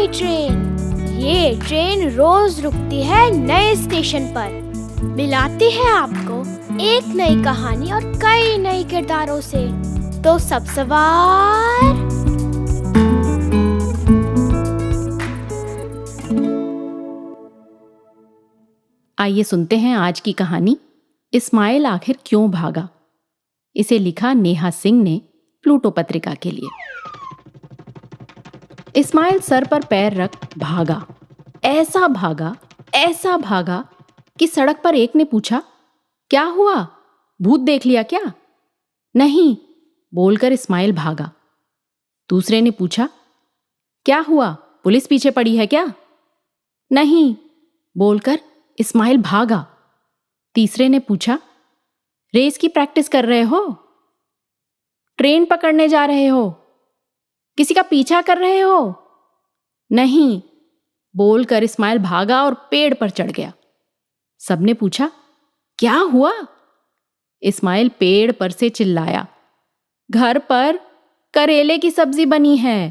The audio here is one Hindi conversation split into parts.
नई ट्रेन। ये ट्रेन रोज रुकती है नए स्टेशन पर, मिलाती है आपको एक नई कहानी और कई नए किरदारों से। तो सब सवार। आइए सुनते हैं आज की कहानी, इस्माइल आखिर क्यों भागा। इसे लिखा नेहा सिंह ने प्लूटो पत्रिका के लिए। इस्माइल सर पर पैर रख भागा, ऐसा भागा कि सड़क पर एक ने पूछा, क्या हुआ, भूत देख लिया क्या? नहीं, बोलकर इस्माइल भागा। दूसरे ने पूछा, क्या हुआ, पुलिस पीछे पड़ी है क्या? नहीं, बोलकर इस्माइल भागा। तीसरे ने पूछा, रेस की प्रैक्टिस कर रहे हो? ट्रेन पकड़ने जा रहे हो? किसी का पीछा कर रहे हो? नहीं, बोलकर इस्माइल भागा और पेड़ पर चढ़ गया। सबने पूछा, क्या हुआ? इस्माइल पेड़ पर से चिल्लाया, घर पर करेले की सब्जी बनी है।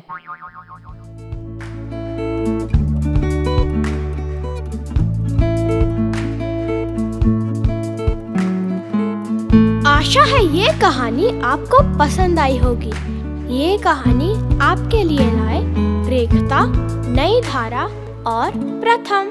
आशा है ये कहानी आपको पसंद आई होगी। ये कहानी आपके लिए लाए रेखता, नई धारा और प्रथम।